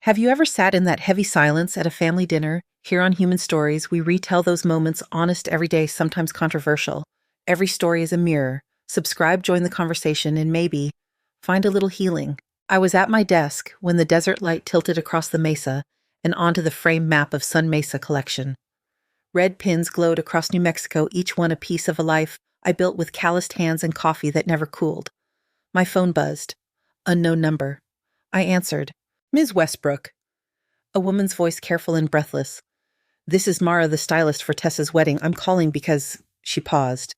Have you ever sat in that heavy silence at a family dinner? Here on Human Stories, we retell those moments, honest, everyday, sometimes controversial. Every story is a mirror. Subscribe, join the conversation, and maybe find a little healing. I was at my desk when the desert light tilted across the mesa and onto the framed map of Sun Mesa collection. Red pins glowed across New Mexico, each one a piece of a life I built with calloused hands and coffee that never cooled. My phone buzzed. Unknown number. I answered. Ms. Westbrook. A woman's voice, careful and breathless. This is Mara, the stylist for Tessa's wedding. I'm calling because... She paused.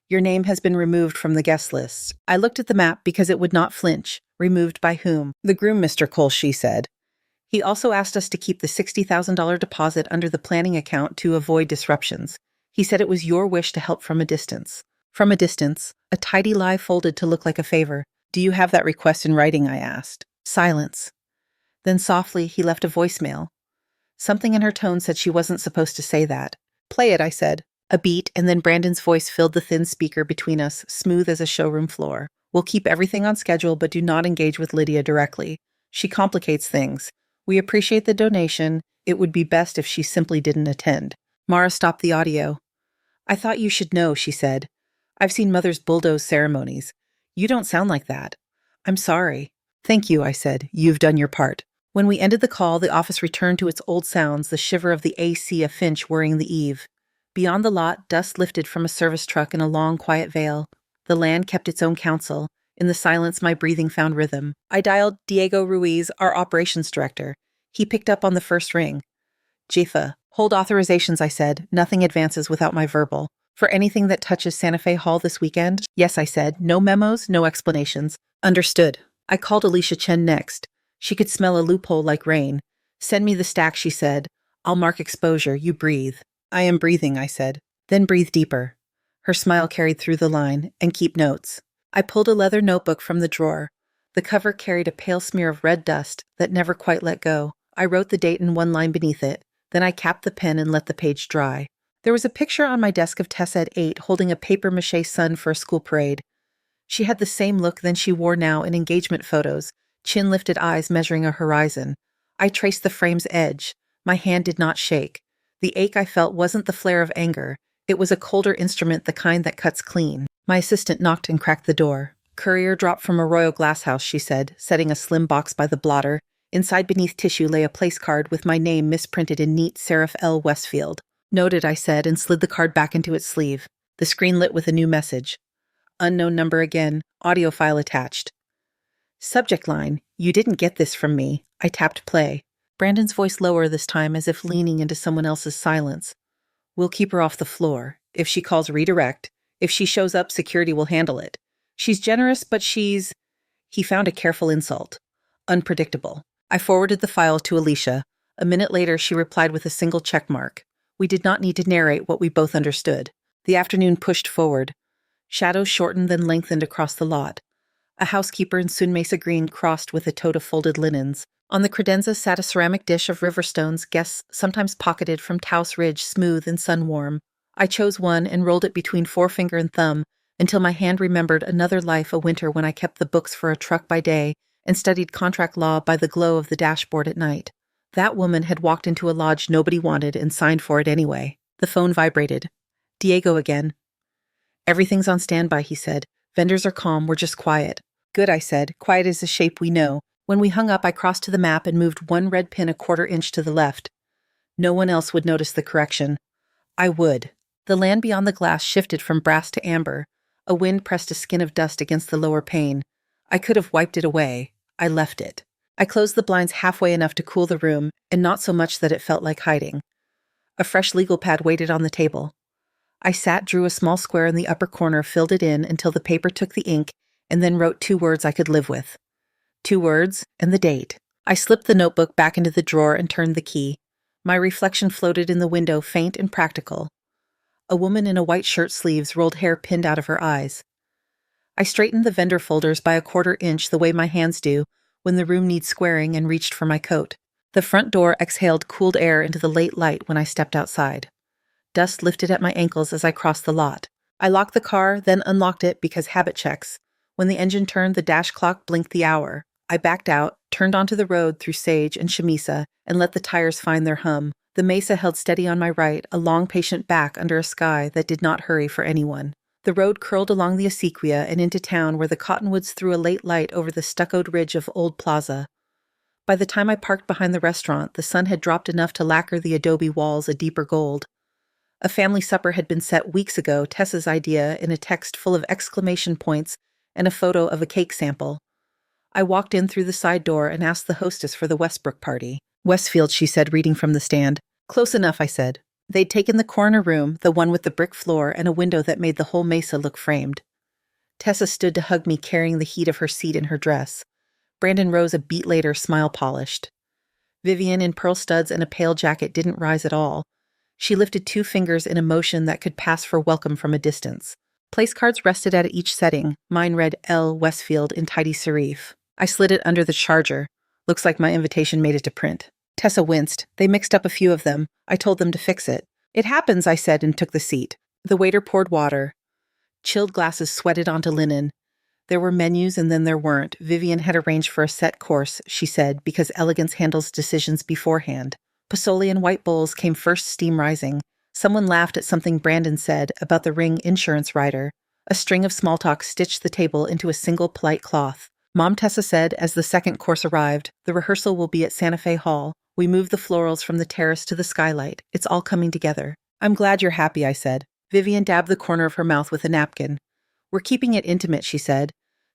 Your name has been removed from the guest list. I looked at the map because it would not flinch. Removed by whom? The groom, Mr. Cole, she said. He also asked us to keep the $60,000 deposit under the planning account to avoid disruptions. He said it was your wish to help from a distance. From a distance, a tidy lie folded to look like a favor. Do you have that request in writing? I asked. Silence. Then softly, he left a voicemail. Something in her tone said she wasn't supposed to say that. Play it, I said. A beat, and then Brandon's voice filled the thin speaker between us, smooth as a showroom floor. We'll keep everything on schedule, but do not engage with Lydia directly. She complicates things. We appreciate the donation. It would be best if she simply didn't attend. Mara stopped the audio. I thought you should know, she said. I've seen mothers bulldoze ceremonies. You don't sound like that. I'm sorry. Thank you, I said. You've done your part. When we ended the call, the office returned to its old sounds, the shiver of the AC, a finch whirring the eave. Beyond the lot, dust lifted from a service truck in a long, quiet veil. The land kept its own counsel. In the silence, my breathing found rhythm. I dialed Diego Ruiz, our operations director. He picked up on the first ring. Jifa, hold authorizations, I said. Nothing advances without my verbal. For anything that touches Santa Fe Hall this weekend? Yes, I said. No memos, no explanations. Understood. I called Alicia Chen next. She could smell a loophole like rain. Send me the stack, she said. I'll mark exposure. You breathe. I am breathing, I said. Then breathe deeper. Her smile carried through the line. And keep notes. I pulled a leather notebook from the drawer. The cover carried a pale smear of red dust that never quite let go. I wrote the date in one line beneath it. Then I capped the pen and let the page dry. There was a picture on my desk of Tessa at 8 holding a papier-mâché sun for a school parade. She had the same look than she wore now in engagement photos, chin-lifted eyes measuring a horizon. I traced the frame's edge. My hand did not shake. The ache I felt wasn't the flare of anger. It was a colder instrument, the kind that cuts clean. My assistant knocked and cracked the door. Courier dropped from Arroyo Glasshouse, she said, setting a slim box by the blotter. Inside beneath tissue lay a place card with my name misprinted in neat serif L. Westfield. Noted, I said, and slid the card back into its sleeve. The screen lit with a new message. Unknown number again. Audio file attached. Subject line, you didn't get this from me. I tapped play. Brandon's voice lower this time, as if leaning into someone else's silence. We'll keep her off the floor. If she calls, redirect. If she shows up, security will handle it. She's generous, but she's... He found a careful insult. Unpredictable. I forwarded the file to Alicia. A minute later, she replied with a single check mark. We did not need to narrate what we both understood. The afternoon pushed forward. Shadows shortened, then lengthened across the lot. A housekeeper in Sun Mesa green crossed with a tote of folded linens. On the credenza sat a ceramic dish of river stones, guests sometimes pocketed from Taos Ridge, smooth and sun-warm. I chose one and rolled it between forefinger and thumb until my hand remembered another life, a winter when I kept the books for a truck by day and studied contract law by the glow of the dashboard at night. That woman had walked into a lodge nobody wanted and signed for it anyway. The phone vibrated. Diego again. Everything's on standby, he said. Vendors are calm, we're just quiet. Good, I said. Quiet is the shape we know. When we hung up, I crossed to the map and moved one red pin a quarter inch to the left. No one else would notice the correction. I would. The land beyond the glass shifted from brass to amber. A wind pressed a skin of dust against the lower pane. I could have wiped it away. I left it. I closed the blinds halfway enough to cool the room, and not so much that it felt like hiding. A fresh legal pad waited on the table. I sat, drew a small square in the upper corner, filled it in until the paper took the ink, and then wrote 2 words I could live with. 2 words, and the date. I slipped the notebook back into the drawer and turned the key. My reflection floated in the window, faint and practical. A woman in a white shirt sleeves, rolled hair pinned out of her eyes. I straightened the vendor folders by a quarter inch the way my hands do when the room needs squaring and reached for my coat. The front door exhaled cooled air into the late light when I stepped outside. Dust lifted at my ankles as I crossed the lot. I locked the car, then unlocked it because habit checks. When the engine turned, the dash clock blinked the hour. I backed out, turned onto the road through sage and chamisa, and let the tires find their hum. The mesa held steady on my right, a long, patient back under a sky that did not hurry for anyone. The road curled along the acequia and into town where the cottonwoods threw a late light over the stuccoed ridge of Old Plaza. By the time I parked behind the restaurant, the sun had dropped enough to lacquer the adobe walls a deeper gold. A family supper had been set weeks ago, Tessa's idea, in a text full of exclamation points and a photo of a cake sample. I walked in through the side door and asked the hostess for the Westbrook party. Westfield, she said, reading from the stand. Close enough, I said. They'd taken the corner room, the one with the brick floor and a window that made the whole mesa look framed. Tessa stood to hug me, carrying the heat of her seat in her dress. Brandon rose a beat later, smile polished. Vivian, in pearl studs and a pale jacket, didn't rise at all. She lifted 2 fingers in a motion that could pass for welcome from a distance. Place cards rested at each setting. Mine read L. Westfield in tidy serif. I slid it under the charger. Looks like my invitation made it to print. Tessa winced. They mixed up a few of them. I told them to fix it. It happens, I said, and took the seat. The waiter poured water. Chilled glasses sweated onto linen. There were menus and then there weren't. Vivian had arranged for a set course, she said, because elegance handles decisions beforehand. Pozole and white bowls came first, steam rising. Someone laughed at something Brandon said about the ring insurance rider. A string of small talk stitched the table into a single polite cloth. Mom, Tessa said as the second course arrived, the rehearsal will be at Santa Fe Hall. We moved the florals from the terrace to the skylight. It's all coming together. I'm glad you're happy, I said. Vivian dabbed the corner of her mouth with a napkin. We're keeping it intimate, she said.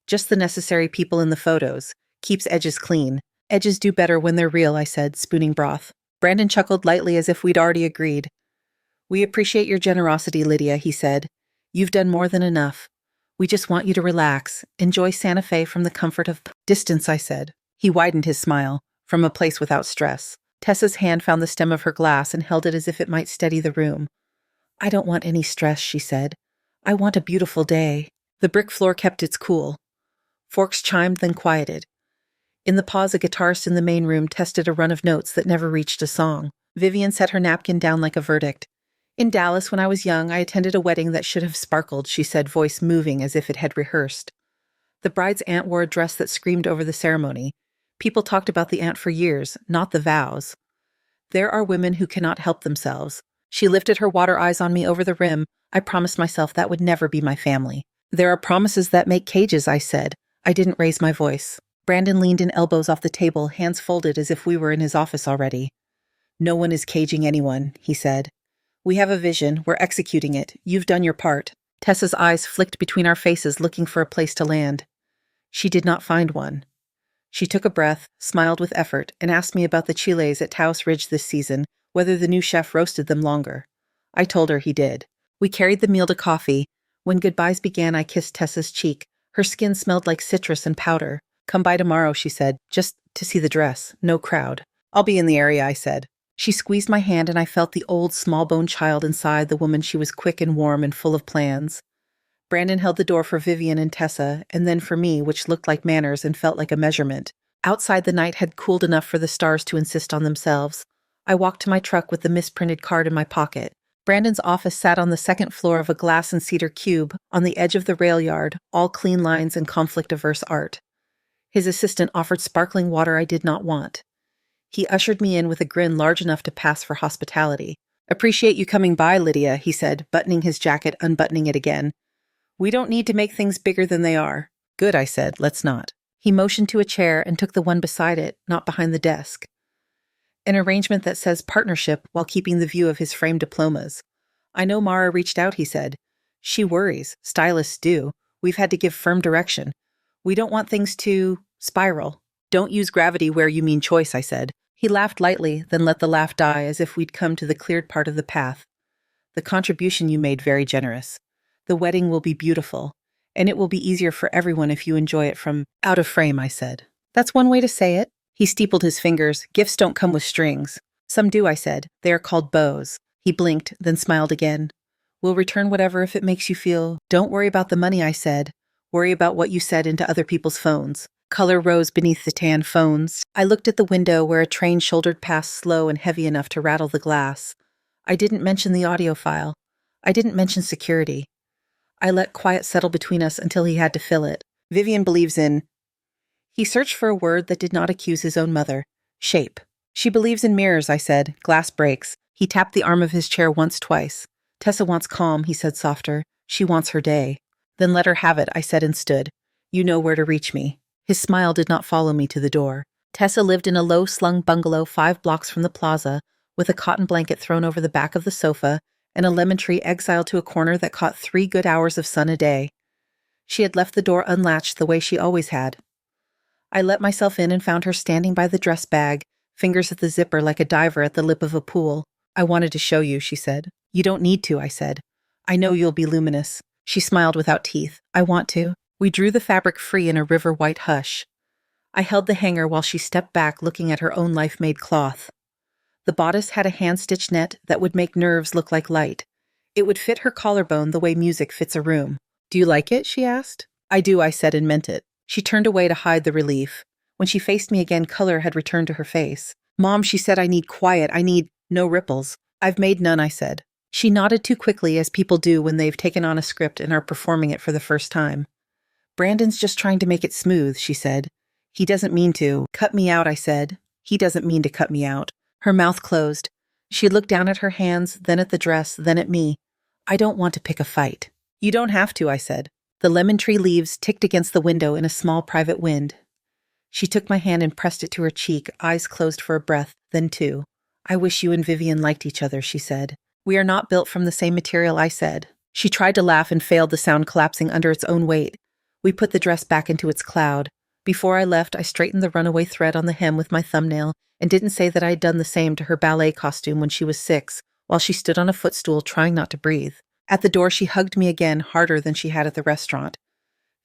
Just the necessary people in the photos. Keeps edges clean. Edges do better when they're real, I said, spooning broth. Brandon chuckled lightly as if we'd already agreed. We appreciate your generosity, Lydia, he said. You've done more than enough. We just want you to relax. Enjoy Santa Fe from the comfort of distance, I said. He widened his smile. From a place without stress. Tessa's hand found the stem of her glass and held it as if it might steady the room. I don't want any stress, she said. I want a beautiful day. The brick floor kept its cool. Forks chimed, then quieted. In the pause, a guitarist in the main room tested a run of notes that never reached a song. Vivian set her napkin down like a verdict. In Dallas, when I was young, I attended a wedding that should have sparkled, she said, voice moving as if it had rehearsed. The bride's aunt wore a dress that screamed over the ceremony. People talked about the aunt for years, not the vows. There are women who cannot help themselves. She lifted her water eyes on me over the rim. I promised myself that would never be my family. There are promises that make cages, I said. I didn't raise my voice. Brandon leaned in, elbows off the table, hands folded as if we were in his office already. No one is caging anyone, he said. We have a vision. We're executing it. You've done your part. Tessa's eyes flicked between our faces, looking for a place to land. She did not find one. She took a breath, smiled with effort, and asked me about the chiles at Taos Ridge this season, whether the new chef roasted them longer. I told her he did. We carried the meal to coffee. When goodbyes began, I kissed Tessa's cheek. Her skin smelled like citrus and powder. Come by tomorrow, she said, just to see the dress. No crowd. I'll be in the area, I said. She squeezed my hand and I felt the old, small-boned child inside the woman. She was quick and warm and full of plans. Brandon held the door for Vivian and Tessa, and then for me, which looked like manners and felt like a measurement. Outside, the night had cooled enough for the stars to insist on themselves. I walked to my truck with the misprinted card in my pocket. Brandon's office sat on the second floor of a glass and cedar cube, on the edge of the rail yard, all clean lines and conflict-averse art. His assistant offered sparkling water I did not want. He ushered me in with a grin large enough to pass for hospitality. Appreciate you coming by, Lydia, he said, buttoning his jacket, unbuttoning it again. We don't need to make things bigger than they are. Good, I said, let's not. He motioned to a chair and took the one beside it, not behind the desk. An arrangement that says partnership while keeping the view of his framed diplomas. I know Mara reached out, he said. She worries. Stylists do. We've had to give firm direction. We don't want things to spiral. Don't use gravity where you mean choice, I said. He laughed lightly, then let the laugh die as if we'd come to the cleared part of the path. The contribution you made very generous. The wedding will be beautiful, and it will be easier for everyone if you enjoy it from out of frame, I said. That's one way to say it. He steepled his fingers. Gifts don't come with strings. Some do, I said. They are called bows. He blinked, then smiled again. We'll return whatever if it makes you feel. Don't worry about the money, I said. Worry about what you said into other people's phones. Color rose beneath the tan phones. I looked at the window where a train shouldered past slow and heavy enough to rattle the glass. I didn't mention the audio file. I didn't mention security. I let quiet settle between us until he had to fill it. Vivian believes in... He searched for a word that did not accuse his own mother. Shape. She believes in mirrors, I said. Glass breaks. He tapped the arm of his chair once, twice. Tessa wants calm, he said softer. She wants her day. Then let her have it, I said and stood. You know where to reach me. His smile did not follow me to the door. Tessa lived in a low-slung bungalow 5 blocks from the plaza, with a cotton blanket thrown over the back of the sofa and a lemon tree exiled to a corner that caught 3 good hours of sun a day. She had left the door unlatched the way she always had. I let myself in and found her standing by the dress bag, fingers at the zipper like a diver at the lip of a pool. I wanted to show you, she said. You don't need to, I said. I know you'll be luminous. She smiled without teeth. I want to. We drew the fabric free in a river-white hush. I held the hanger while she stepped back looking at her own life-made cloth. The bodice had a hand-stitched net that would make nerves look like light. It would fit her collarbone the way music fits a room. Do you like it? She asked. I do, I said and meant it. She turned away to hide the relief. When she faced me again, color had returned to her face. Mom, she said, I need quiet. I need no ripples. I've made none, I said. She nodded too quickly, as people do when they've taken on a script and are performing it for the first time. Brandon's just trying to make it smooth, she said. He doesn't mean to. Cut me out, I said. He doesn't mean to cut me out. Her mouth closed. She looked down at her hands, then at the dress, then at me. I don't want to pick a fight. You don't have to, I said. The lemon tree leaves ticked against the window in a small private wind. She took my hand and pressed it to her cheek, eyes closed for a breath, then 2. I wish you and Vivian liked each other, she said. We are not built from the same material, I said. She tried to laugh and failed, the sound collapsing under its own weight. We put the dress back into its cloud. Before I left, I straightened the runaway thread on the hem with my thumbnail and didn't say that I had done the same to her ballet costume when she was 6, while she stood on a footstool trying not to breathe. At the door, she hugged me again, harder than she had at the restaurant.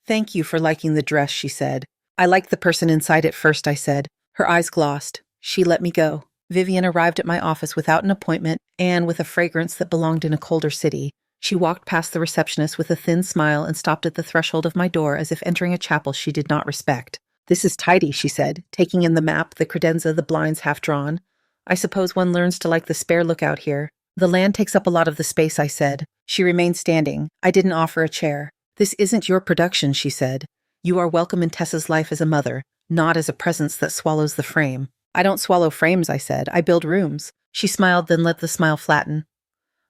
Thank you for liking the dress, she said. I liked the person inside it first, I said. Her eyes glossed. She let me go. Vivian arrived at my office without an appointment and with a fragrance that belonged in a colder city. She walked past the receptionist with a thin smile and stopped at the threshold of my door as if entering a chapel she did not respect. This is tidy, she said, taking in the map, the credenza, the blinds half drawn. I suppose one learns to like the spare look out here. The land takes up a lot of the space, I said. She remained standing. I didn't offer a chair. This isn't your production, she said. You are welcome in Tessa's life as a mother, not as a presence that swallows the frame. I don't swallow frames, I said. I build rooms. She smiled, then let the smile flatten.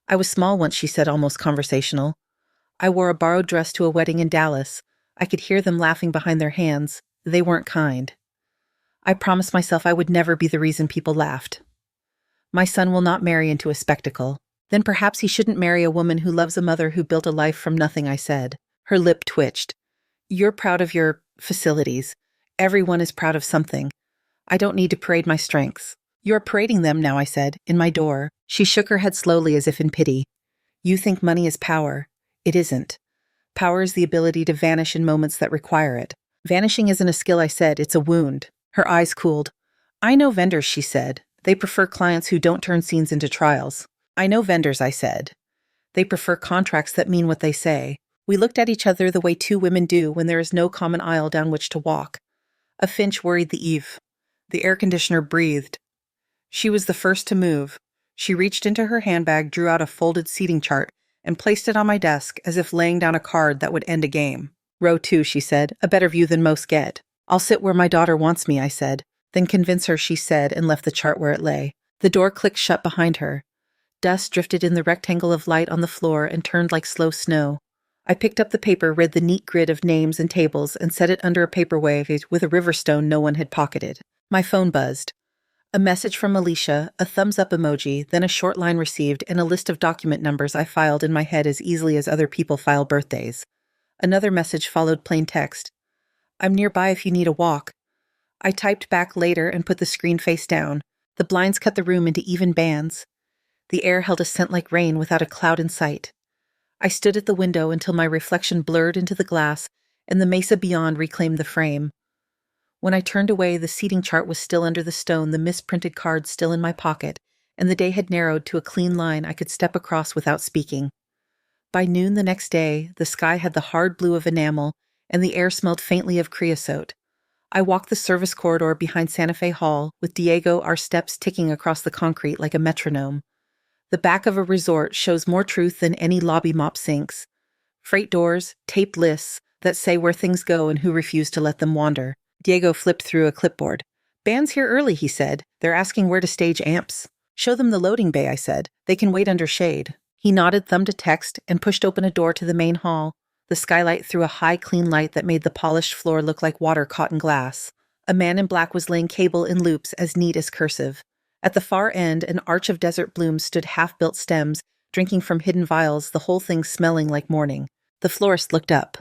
I was small once, she said, almost conversational. I wore a borrowed dress to a wedding in Dallas. I could hear them laughing behind their hands. They weren't kind. I promised myself I would never be the reason people laughed. My son will not marry into a spectacle. Then perhaps he shouldn't marry a woman who loves a mother who built a life from nothing, I said. Her lip twitched. You're proud of your facilities. Everyone is proud of something. I don't need to parade my strengths. You're parading them now, I said, in my door. She shook her head slowly as if in pity. You think money is power. It isn't. Power is the ability to vanish in moments that require it. Vanishing isn't a skill, I said. It's a wound. Her eyes cooled. I know vendors, she said. They prefer clients who don't turn scenes into trials. I know vendors, I said. They prefer contracts that mean what they say. We looked at each other the way 2 women do when there is no common aisle down which to walk. A finch worried the eave. The air conditioner breathed. She was the first to move. She reached into her handbag, drew out a folded seating chart, and placed it on my desk as if laying down a card that would end a game. Row 2, she said, a better view than most get. I'll sit where my daughter wants me, I said. Then convince her, she said, and left the chart where it lay. The door clicked shut behind her. Dust drifted in the rectangle of light on the floor and turned like slow snow. I picked up the paper, read the neat grid of names and tables, and set it under a paperweight with a river stone no one had pocketed. My phone buzzed. A message from Alicia, a thumbs-up emoji, then a short line received, and a list of document numbers I filed in my head as easily as other people file birthdays. Another message followed plain text. I'm nearby if you need a walk. I typed back later and put the screen face down. The blinds cut the room into even bands. The air held a scent like rain without a cloud in sight. I stood at the window until my reflection blurred into the glass and the mesa beyond reclaimed the frame. When I turned away, the seating chart was still under the stone, the misprinted card still in my pocket, and the day had narrowed to a clean line I could step across without speaking. By noon the next day, the sky had the hard blue of enamel, and the air smelled faintly of creosote. I walked the service corridor behind Santa Fe Hall, with Diego, our steps ticking across the concrete like a metronome. The back of a resort shows more truth than any lobby mop sinks. Freight doors, taped lists that say where things go and who refuse to let them wander. Diego flipped through a clipboard. Band's here early, he said. They're asking where to stage amps. Show them the loading bay, I said. They can wait under shade. He nodded, thumbed a text, and pushed open a door to the main hall. The skylight threw a high, clean light that made the polished floor look like water caught in glass. A man in black was laying cable in loops as neat as cursive. At the far end, an arch of desert blooms stood half-built stems, drinking from hidden vials, the whole thing smelling like morning. The florist looked up.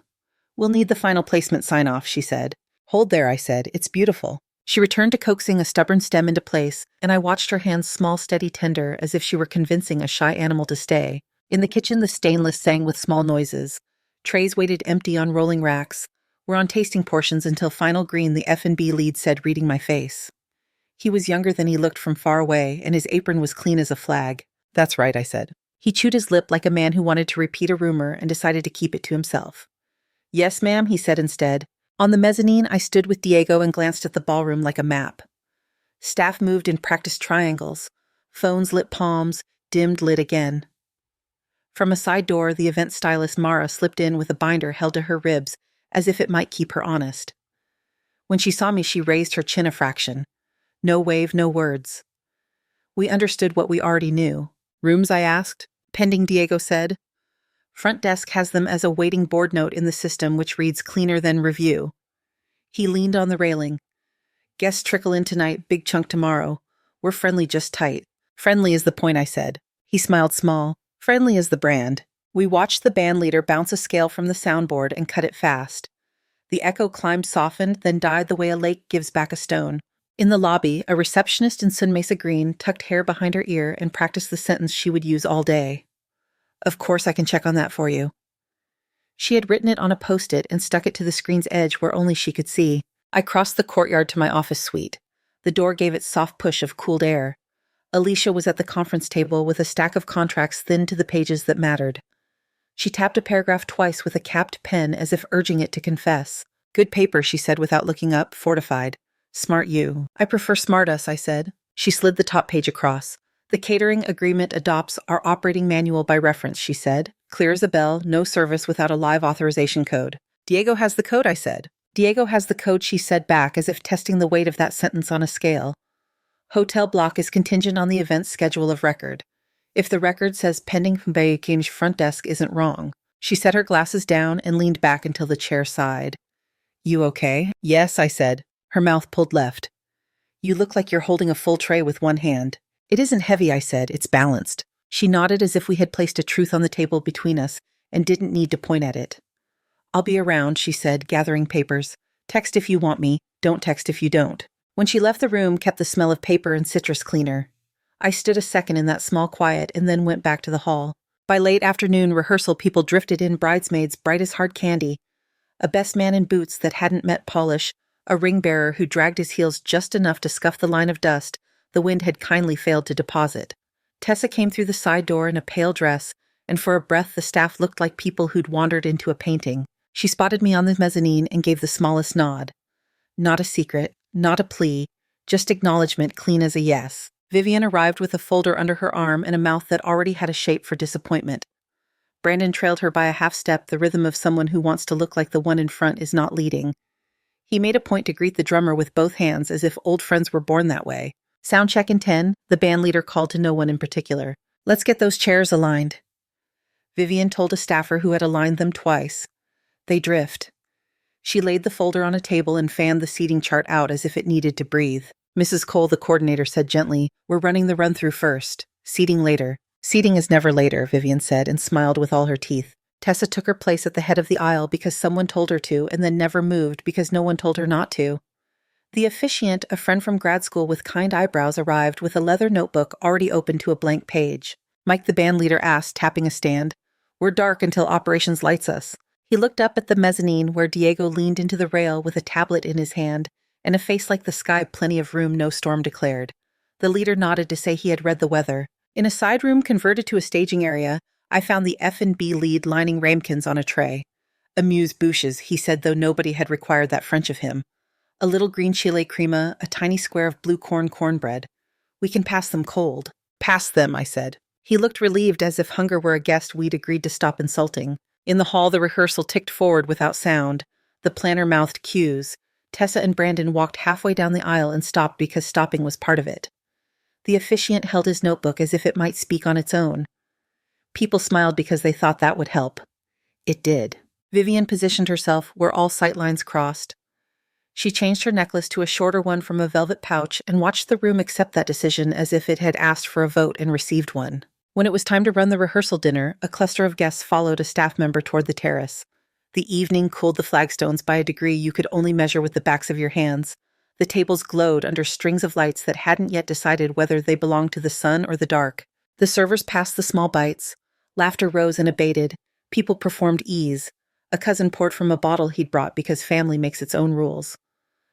We'll need the final placement sign-off, she said. Hold there, I said. It's beautiful. She returned to coaxing a stubborn stem into place, and I watched her hands small, steady, tender, as if she were convincing a shy animal to stay. In the kitchen, the stainless sang with small noises. Trays waited empty on rolling racks. We're on tasting portions until final green, the F&B lead said, reading my face. He was younger than he looked from far away, and his apron was clean as a flag. That's right, I said. He chewed his lip like a man who wanted to repeat a rumor and decided to keep it to himself. Yes, ma'am, he said instead. On the mezzanine, I stood with Diego and glanced at the ballroom like a map. Staff moved in practiced triangles. Phones lit palms, dimmed lit again. From a side door, the event stylist Mara slipped in with a binder held to her ribs, as if it might keep her honest. When she saw me, she raised her chin a fraction. No wave, no words. We understood what we already knew. Rooms, I asked. Pending, Diego said. Front desk has them as a waiting board note in the system which reads cleaner than review. He leaned on the railing. Guests trickle in tonight, big chunk tomorrow. We're friendly, just tight. Friendly is the point, I said. He smiled small. Friendly is the brand. We watched the band leader bounce a scale from the soundboard and cut it fast. The echo climbed, softened, then died the way a lake gives back a stone. In the lobby, a receptionist in Sun Mesa green tucked hair behind her ear and practiced the sentence she would use all day. Of course I can check on that for you. She had written it on a post-it and stuck it to the screen's edge where only she could see. I crossed the courtyard to my office suite. The door gave its soft push of cooled air. Alicia was at the conference table with a stack of contracts thinned to the pages that mattered. She tapped a paragraph twice with a capped pen as if urging it to confess. Good paper, she said without looking up, fortified. Smart you. I prefer smart us, I said. She slid the top page across. The catering agreement adopts our operating manual by reference, she said. Clear as a bell, no service without a live authorization code. Diego has the code, I said. Diego has the code, she said back, as if testing the weight of that sentence on a scale. Hotel block is contingent on the event's schedule of record. If the record says pending from Bayekim's front desk isn't wrong. She set her glasses down and leaned back until the chair sighed. You okay? Yes, I said. Her mouth pulled left. You look like you're holding a full tray with one hand. It isn't heavy, I said. It's balanced. She nodded as if we had placed a truth on the table between us and didn't need to point at it. I'll be around, she said, gathering papers. Text if you want me. Don't text if you don't. When she left the room, kept the smell of paper and citrus cleaner. I stood a second in that small quiet and then went back to the hall. By late afternoon rehearsal, people drifted in, bridesmaids bright as hard candy. A best man in boots that hadn't met polish, a ring-bearer who dragged his heels just enough to scuff the line of dust the wind had kindly failed to deposit. Tessa came through the side door in a pale dress, and for a breath the staff looked like people who'd wandered into a painting. She spotted me on the mezzanine and gave the smallest nod. Not a secret, not a plea, just acknowledgement clean as a yes. Vivian arrived with a folder under her arm and a mouth that already had a shape for disappointment. Brandon trailed her by a half step, the rhythm of someone who wants to look like the one in front is not leading. He made a point to greet the drummer with both hands as if old friends were born that way. Sound check in 10, the band leader called to no one in particular. Let's get those chairs aligned. Vivian told a staffer who had aligned them twice. They drift. She laid the folder on a table and fanned the seating chart out as if it needed to breathe. Mrs. Cole, the coordinator, said gently, We're running the run-through first. Seating later. Seating is never later, Vivian said, and smiled with all her teeth. Tessa took her place at the head of the aisle because someone told her to, and then never moved because no one told her not to. The officiant, a friend from grad school with kind eyebrows, arrived with a leather notebook already open to a blank page. Mike, the band leader, asked, tapping a stand. We're dark until operations lights us. He looked up at the mezzanine where Diego leaned into the rail with a tablet in his hand and a face like the sky, plenty of room, no storm declared. The leader nodded to say he had read the weather. In a side room converted to a staging area, I found the F&B lead lining ramekins on a tray. Amuse-bouches, he said, though nobody had required that French of him. A little green chile crema, a tiny square of blue cornbread. We can pass them cold. Pass them, I said. He looked relieved as if hunger were a guest we'd agreed to stop insulting. In the hall, the rehearsal ticked forward without sound. The planner mouthed cues. Tessa and Brandon walked halfway down the aisle and stopped because stopping was part of it. The officiant held his notebook as if it might speak on its own. People smiled because they thought that would help. It did. Vivian positioned herself where all sight lines crossed. She changed her necklace to a shorter one from a velvet pouch and watched the room accept that decision as if it had asked for a vote and received one. When it was time to run the rehearsal dinner, a cluster of guests followed a staff member toward the terrace. The evening cooled the flagstones by a degree you could only measure with the backs of your hands. The tables glowed under strings of lights that hadn't yet decided whether they belonged to the sun or the dark. The servers passed the small bites. Laughter rose and abated. People performed ease. A cousin poured from a bottle he'd brought because family makes its own rules.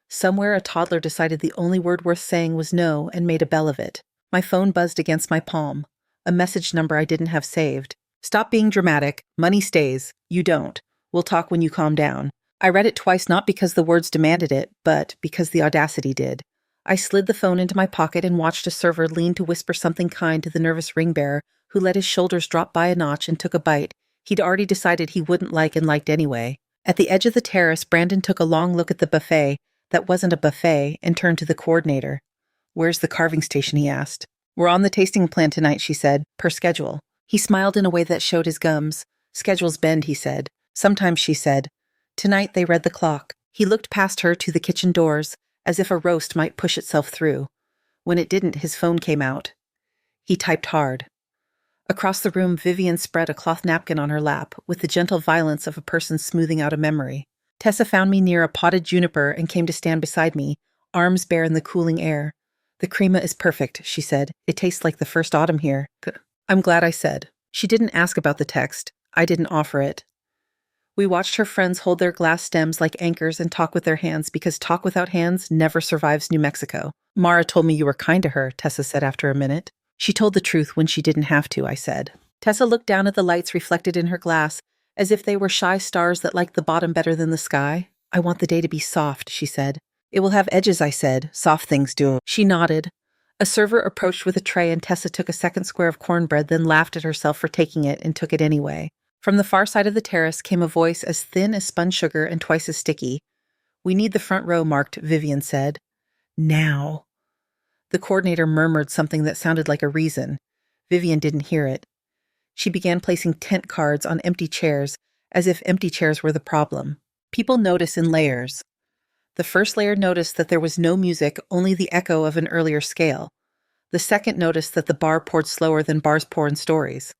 Somewhere a toddler decided the only word worth saying was no and made a bell of it. My phone buzzed against my palm. A message number I didn't have saved. Stop being dramatic. Money stays. You don't. We'll talk when you calm down. I read it twice not because the words demanded it, but because the audacity did. I slid the phone into my pocket and watched a server lean to whisper something kind to the nervous ring bearer, who let his shoulders drop by a notch and took a bite he'd already decided he wouldn't like and liked anyway. At the edge of the terrace, Brandon took a long look at the buffet that wasn't a buffet and turned to the coordinator. "Where's the carving station?" he asked. "We're on the tasting plan tonight," she said, "per schedule." He smiled in a way that showed his gums. "Schedules bend," he said. "Sometimes," she said. Tonight they read the clock. He looked past her to the kitchen doors, as if a roast might push itself through. When it didn't, his phone came out. He typed hard. Across the room, Vivian spread a cloth napkin on her lap, with the gentle violence of a person smoothing out a memory. Tessa found me near a potted juniper and came to stand beside me, arms bare in the cooling air. "The crema is perfect," she said. "It tastes like the first autumn here." "I'm glad," I said. She didn't ask about the text. I didn't offer it. We watched her friends hold their glass stems like anchors and talk with their hands because talk without hands never survives New Mexico. "Mara told me you were kind to her," Tessa said after a minute. "She told the truth when she didn't have to," I said. Tessa looked down at the lights reflected in her glass, as if they were shy stars that liked the bottom better than the sky. "I want the day to be soft," she said. "It will have edges," I said. "Soft things do." She nodded. A server approached with a tray and Tessa took a second square of cornbread, then laughed at herself for taking it and took it anyway. From the far side of the terrace came a voice as thin as spun sugar and twice as sticky. "We need the front row marked," Vivian said. "Now." The coordinator murmured something that sounded like a reason. Vivian didn't hear it. She began placing tent cards on empty chairs, as if empty chairs were the problem. People notice in layers. The first layer noticed that there was no music, only the echo of an earlier scale. The second noticed that the bar poured slower than bars pour in stories.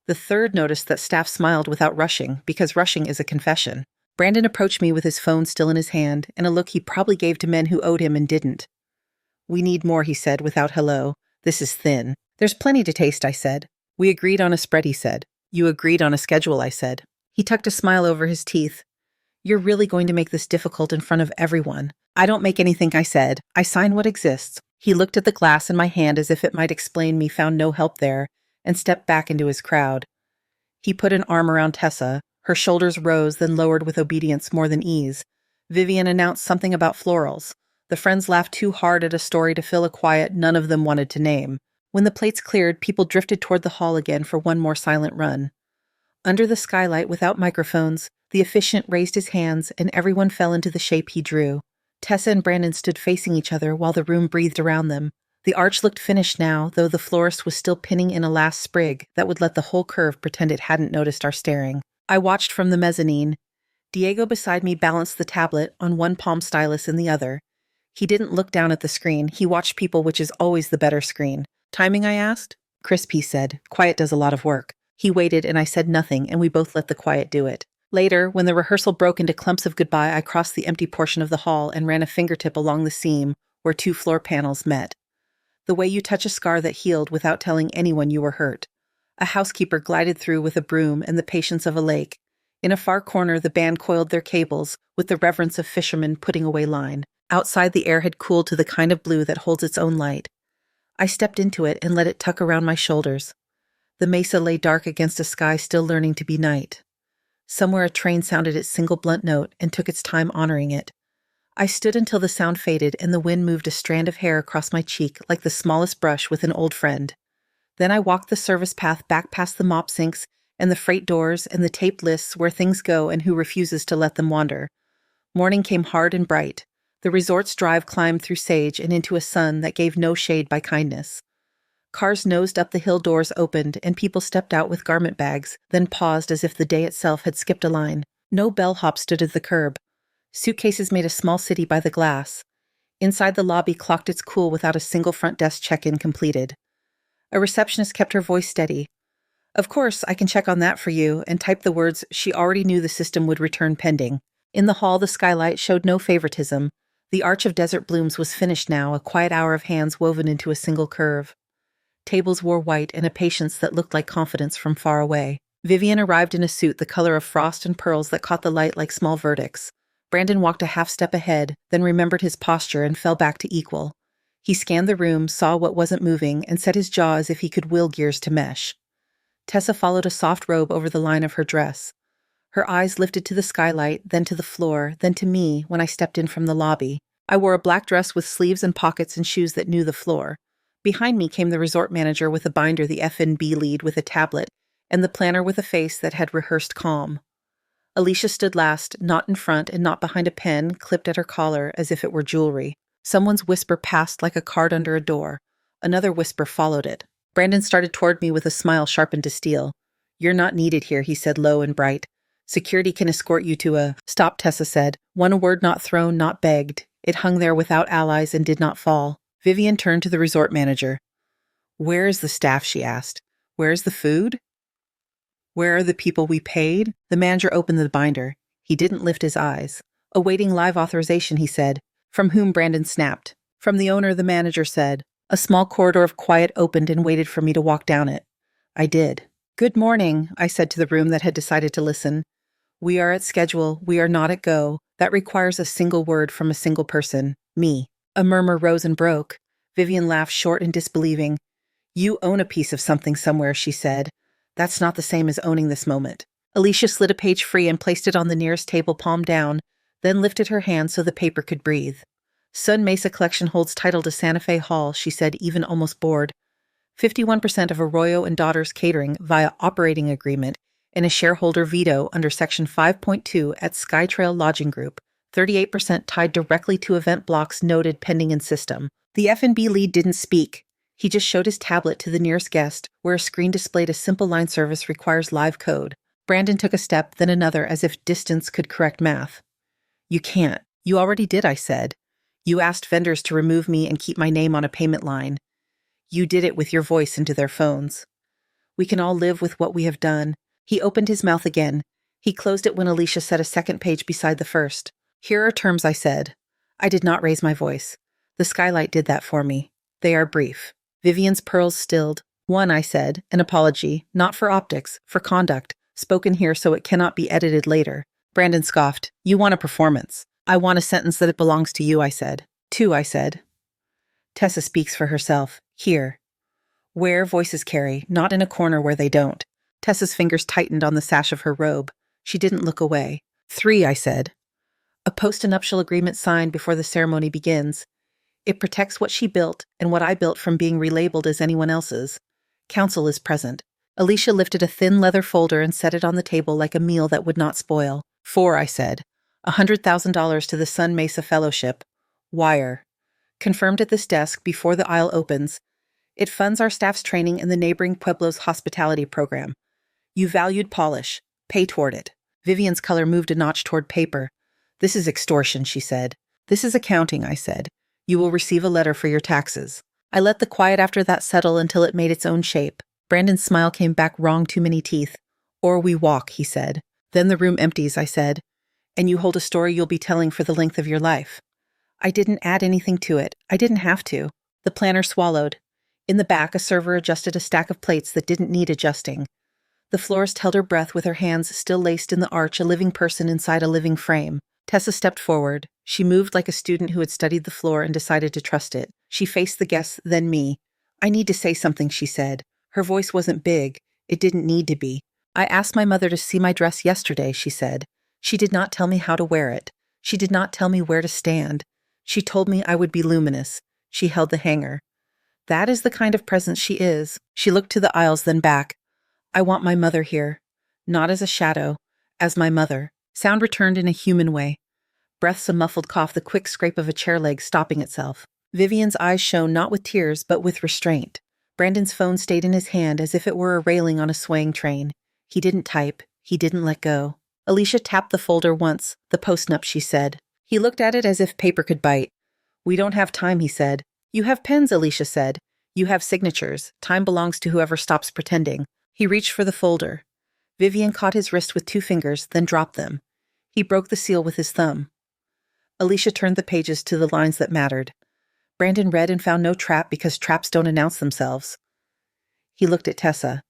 The third noticed that staff smiled without rushing, because rushing is a confession. Brandon approached me with his phone still in his hand, and a look he probably gave to men who owed him and didn't. "We need more," he said, without hello. "This is thin." "There's plenty to taste," I said. "We agreed on a spread," he said. "You agreed on a schedule," I said. He tucked a smile over his teeth. "You're really going to make this difficult in front of everyone." "I don't make anything," I said. "I sign what exists." He looked at the glass in my hand as if it might explain me, found no help there, and stepped back into his crowd. He put an arm around Tessa. Her shoulders rose, then lowered with obedience more than ease. Vivian announced something about florals. The friends laughed too hard at a story to fill a quiet none of them wanted to name. When the plates cleared, people drifted toward the hall again for one more silent run. Under the skylight, without microphones, the officiant raised his hands, and everyone fell into the shape he drew. Tessa and Brandon stood facing each other while the room breathed around them. The arch looked finished now, though the florist was still pinning in a last sprig that would let the whole curve pretend it hadn't noticed our staring. I watched from the mezzanine. Diego beside me balanced the tablet, on one palm stylus in the other. He didn't look down at the screen. He watched people, which is always the better screen. "Timing?" I asked. "Crisp," he said. "Quiet does a lot of work." He waited, and I said nothing, and we both let the quiet do it. Later, when the rehearsal broke into clumps of goodbye, I crossed the empty portion of the hall and ran a fingertip along the seam where two floor panels met. The way you touch a scar that healed without telling anyone you were hurt. A housekeeper glided through with a broom and the patience of a lake. In a far corner, the band coiled their cables with the reverence of fishermen putting away line. Outside, the air had cooled to the kind of blue that holds its own light. I stepped into it and let it tuck around my shoulders. The mesa lay dark against a sky still learning to be night. Somewhere a train sounded its single blunt note and took its time honoring it. I stood until the sound faded and the wind moved a strand of hair across my cheek like the smallest brush with an old friend. Then I walked the service path back past the mop sinks and the freight doors and the taped lists where things go and who refuses to let them wander. Morning came hard and bright. The resort's drive climbed through sage and into a sun that gave no shade by kindness. Cars nosed up the hill, doors opened, and people stepped out with garment bags, then paused as if the day itself had skipped a line. No bellhop stood at the curb. Suitcases made a small city by the glass. Inside the lobby clocked its cool without a single front desk check-in completed. A receptionist kept her voice steady. "Of course, I can check on that for you," and typed the words she already knew the system would return pending. In the hall, the skylight showed no favoritism. The arch of desert blooms was finished now, a quiet hour of hands woven into a single curve. Tables wore white and a patience that looked like confidence from far away. Vivian arrived in a suit the color of frost and pearls that caught the light like small verdicts. Brandon walked a half step ahead, then remembered his posture and fell back to equal. He scanned the room, saw what wasn't moving, and set his jaw as if he could will gears to mesh. Tessa followed a soft robe over the line of her dress. Her eyes lifted to the skylight, then to the floor, then to me when I stepped in from the lobby. I wore a black dress with sleeves and pockets and shoes that knew the floor. Behind me came the resort manager with a binder, the F&B lead with a tablet, and the planner with a face that had rehearsed calm. Alicia stood last, not in front and not behind a pen clipped at her collar as if it were jewelry. Someone's whisper passed like a card under a door. Another whisper followed it. Brandon started toward me with a smile sharpened to steel. "You're not needed here," he said low and bright. "Security can escort you to a—" "Stop," Tessa said. One word not thrown, not begged. It hung there without allies and did not fall. Vivian turned to the resort manager. "Where is the staff?" she asked. "Where is the food? Where are the people we paid?" The manager opened the binder. He didn't lift his eyes. "Awaiting live authorization," he said. "From whom?" Brandon snapped. "From the owner," the manager said. A small corridor of quiet opened and waited for me to walk down it. I did. "Good morning," I said to the room that had decided to listen. "We are at schedule. We are not at go. That requires a single word from a single person. Me." A murmur rose and broke. Vivian laughed short and disbelieving. "You own a piece of something somewhere," she said. "That's not the same as owning this moment." Alicia slid a page free and placed it on the nearest table, palm down, then lifted her hand so the paper could breathe. "Sun Mesa Collection holds title to Santa Fe Hall," she said, even almost bored. 51% of Arroyo and Daughters Catering via operating agreement and a shareholder veto under Section 5.2 at Skytrail Lodging Group. 38% tied directly to event blocks noted pending in system. The F&B lead didn't speak. He just showed his tablet to the nearest guest, where a screen displayed a simple line service requires live code. Brandon took a step, then another, as if distance could correct math. "You can't." "You already did," I said. "You asked vendors to remove me and keep my name on a payment line. You did it with your voice into their phones. We can all live with what we have done." He opened his mouth again. He closed it when Alicia set a second page beside the first. "Here are terms," I said. I did not raise my voice. The skylight did that for me. They are brief. Vivian's pearls stilled. "One," I said, "an apology, not for optics, for conduct, spoken here so it cannot be edited later." Brandon scoffed. "You want a performance." "I want a sentence that it belongs to you," I said. "Two," I said. Tessa speaks for herself. Here. Where voices carry, not in a corner where they don't. Tessa's fingers tightened on the sash of her robe. She didn't look away. "Three," I said. A post-nuptial agreement signed before the ceremony begins. It protects what she built and what I built from being relabeled as anyone else's. Counsel is present. Alicia lifted a thin leather folder and set it on the table like a meal that would not spoil. "Four," I said. $100,000 to the Sun Mesa Fellowship. Wire. Confirmed at this desk before the aisle opens. It funds our staff's training in the neighboring Pueblo's hospitality program. You valued polish. Pay toward it. Vivian's color moved a notch toward paper. "This is extortion," she said. "This is accounting," I said. "You will receive a letter for your taxes." I let the quiet after that settle until it made its own shape. Brandon's smile came back wrong too many teeth. "Or we walk," he said. "Then the room empties," I said. "And you hold a story you'll be telling for the length of your life." I didn't add anything to it. I didn't have to. The planner swallowed. In the back, a server adjusted a stack of plates that didn't need adjusting. The florist held her breath with her hands still laced in the arch, a living person inside a living frame. Tessa stepped forward. She moved like a student who had studied the floor and decided to trust it. She faced the guests, then me. "I need to say something," she said. Her voice wasn't big. It didn't need to be. "I asked my mother to see my dress yesterday," she said. "She did not tell me how to wear it. She did not tell me where to stand. She told me I would be luminous." She held the hanger. "That is the kind of presence she is." She looked to the aisles, then back. "I want my mother here. Not as a shadow, as my mother." Sound returned in a human way. breaths a muffled cough, the quick scrape of a chair leg stopping itself. Vivian's eyes shone not with tears, but with restraint. Brandon's phone stayed in his hand as if it were a railing on a swaying train. He didn't type. He didn't let go. Alicia tapped the folder once, the POSTNUP, she said. He looked at it as if paper could bite. We don't have time, he said. You have pens, Alicia said. You have signatures. Time belongs to whoever stops pretending. He reached for the folder. Vivian caught his wrist with 2 fingers, then dropped them. He broke the seal with his thumb. Alicia turned the pages to the lines that mattered. Brandon read and found no trap because traps don't announce themselves. He looked at Tessa.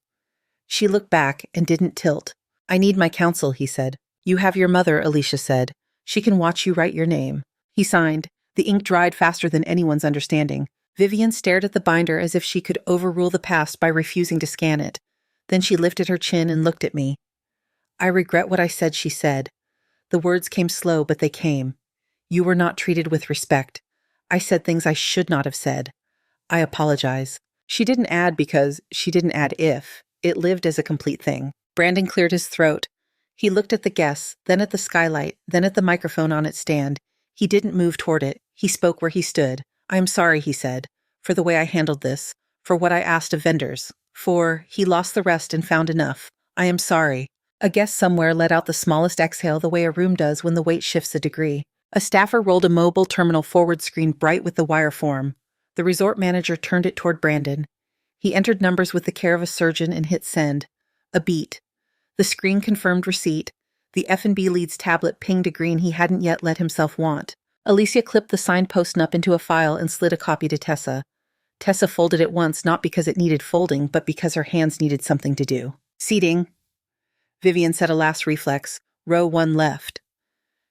She looked back and didn't tilt. I need my counsel, he said. You have your mother, Alicia said. She can watch you write your name. He signed. The ink dried faster than anyone's understanding. Vivian stared at the binder as if she could overrule the past by refusing to scan it. Then she lifted her chin and looked at me. I regret what I said, she said. The words came slow, but they came. You were not treated with respect. I said things I should not have said. I apologize. She didn't add because she didn't add if. It lived as a complete thing. Brandon cleared his throat. He looked at the guests, then at the skylight, then at the microphone on its stand. He didn't move toward it. He spoke where he stood. I am sorry, he said, for the way I handled this, for what I asked of vendors, for he lost the rest and found enough. I am sorry. A guest somewhere let out the smallest exhale the way a room does when the weight shifts a degree. A staffer rolled a mobile terminal forward screen bright with the wire form. The resort manager turned it toward Brandon. He entered numbers with the care of a surgeon and hit send. A beat. The screen confirmed receipt. The F&B lead's tablet pinged a green he hadn't yet let himself want. Alicia clipped the signed POSTNUP into a file and slid a copy to Tessa. Tessa folded it once, not because it needed folding, but because her hands needed something to do. Seating. Vivian said a last reflex. Row 1 left.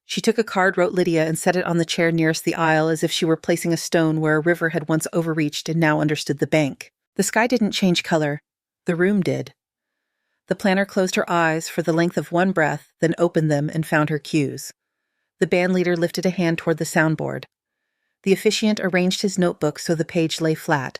She took a card, wrote Lydia, and set it on the chair nearest the aisle as if she were placing a stone where a river had once overreached and now understood the bank. The sky didn't change color. The room did. The planner closed her eyes for the length of one breath, then opened them and found her cues. The bandleader lifted a hand toward the soundboard. The officiant arranged his notebook so the page lay flat.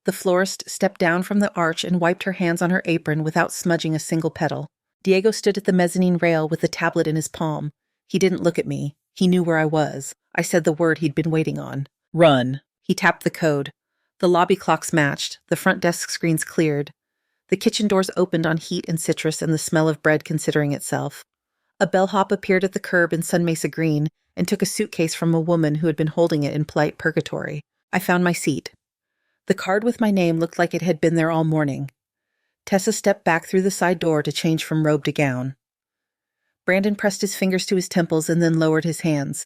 The florist stepped down from the arch and wiped her hands on her apron without smudging a single petal. Diego stood at the mezzanine rail with the tablet in his palm. He didn't look at me. He knew where I was. I said the word he'd been waiting on. Run. He tapped the code. The lobby clocks matched. The front desk screens cleared. The kitchen doors opened on heat and citrus and the smell of bread considering itself. A bellhop appeared at the curb in Sun Mesa Green and took a suitcase from a woman who had been holding it in polite purgatory. I found my seat. The card with my name looked like it had been there all morning. Tessa stepped back through the side door to change from robe to gown. Brandon pressed his fingers to his temples and then lowered his hands.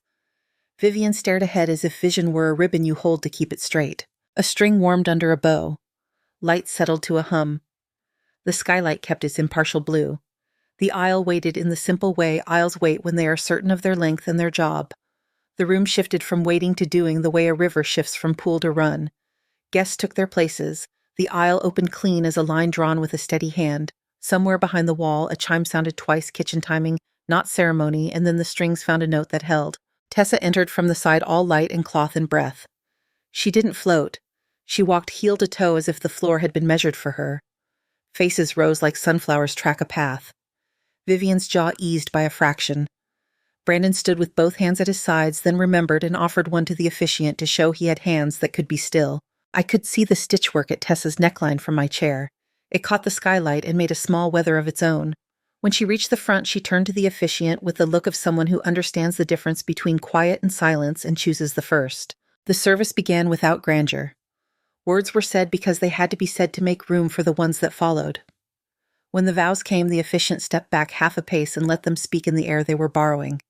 Vivian stared ahead as if vision were a ribbon you hold to keep it straight. A string warmed under a bow. Light settled to a hum. The skylight kept its impartial blue. The aisle waited in the simple way aisles wait when they are certain of their length and their job. The room shifted from waiting to doing the way a river shifts from pool to run. Guests took their places. The aisle opened clean as a line drawn with a steady hand. Somewhere behind the wall, a chime sounded twice, kitchen timing, not ceremony, and then the strings found a note that held. Tessa entered from the side all light and cloth and breath. She didn't float. She walked heel to toe as if the floor had been measured for her. Faces rose like sunflowers track a path. Vivian's jaw eased by a fraction. Brandon stood with both hands at his sides, then remembered and offered one to the officiant to show he had hands that could be still. I could see the stitchwork at Tessa's neckline from my chair. It caught the skylight and made a small weather of its own. When she reached the front, she turned to the officiant with the look of someone who understands the difference between quiet and silence and chooses the first. The service began without grandeur. Words were said because they had to be said to make room for the ones that followed. When the vows came, the officiant stepped back half a pace and let them speak in the air they were borrowing.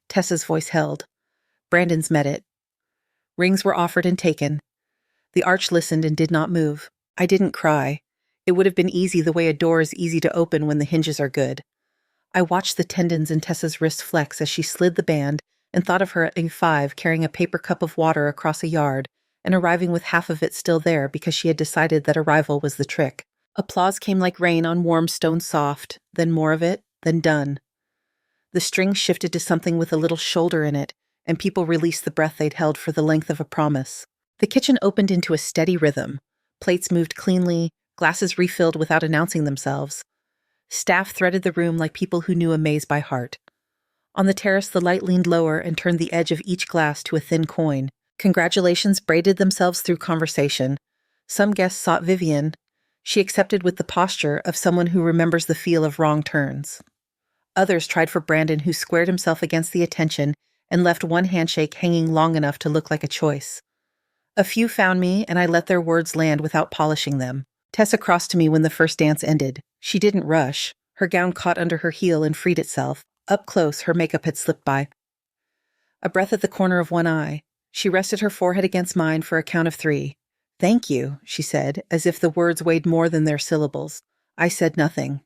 Tessa's voice held. Brandon's met it. Rings were offered and taken. The arch listened and did not move. I didn't cry. It would have been easy the way a door is easy to open when the hinges are good. I watched the tendons in Tessa's wrist flex as she slid the band and thought of her at A5 carrying a paper cup of water across a yard and arriving with half of it still there because she had decided that arrival was the trick. Applause came like rain on warm stone soft, then more of it, then done. The string shifted to something with a little shoulder in it, and people released the breath they'd held for the length of a promise. The kitchen opened into a steady rhythm. Plates moved cleanly, glasses refilled without announcing themselves. Staff threaded the room like people who knew a maze by heart. On the terrace, the light leaned lower and turned the edge of each glass to a thin coin. Congratulations braided themselves through conversation. Some guests sought Vivian. She accepted with the posture of someone who remembers the feel of wrong turns. Others tried for Brandon, who squared himself against the attention and left one handshake hanging long enough to look like a choice. A few found me, and I let their words land without polishing them. Tessa crossed to me when the first dance ended. She didn't rush. Her gown caught under her heel and freed itself. Up close, her makeup had slipped by. A breath at the corner of one eye. She rested her forehead against mine for a count of 3. "Thank you," she said, as if the words weighed more than their syllables. I said nothing.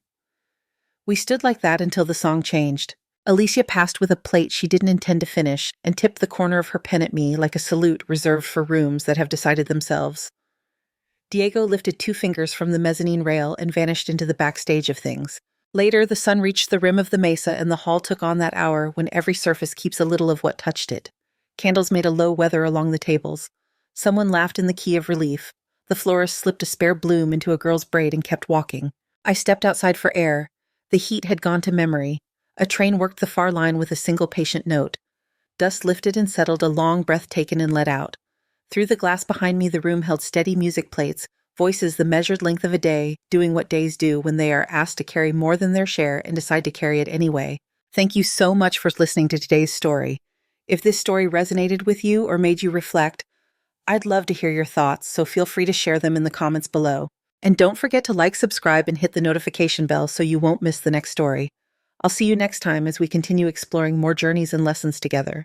We stood like that until the song changed. Alicia passed with a plate she didn't intend to finish and tipped the corner of her pen at me like a salute reserved for rooms that have decided themselves. Diego lifted 2 fingers from the mezzanine rail and vanished into the backstage of things. Later, the sun reached the rim of the mesa and the hall took on that hour when every surface keeps a little of what touched it. Candles made a low weather along the tables. Someone laughed in the key of relief. The florist slipped a spare bloom into a girl's braid and kept walking. I stepped outside for air. The heat had gone to memory. A train worked the far line with a single patient note. Dust lifted and settled, a long breath taken and let out. Through the glass behind me, the room held steady music plates, voices the measured length of a day, doing what days do when they are asked to carry more than their share and decide to carry it anyway. Thank you so much for listening to today's story. If this story resonated with you or made you reflect, I'd love to hear your thoughts, so feel free to share them in the comments below. And don't forget to like, subscribe, and hit the notification bell so you won't miss the next story. I'll see you next time as we continue exploring more journeys and lessons together.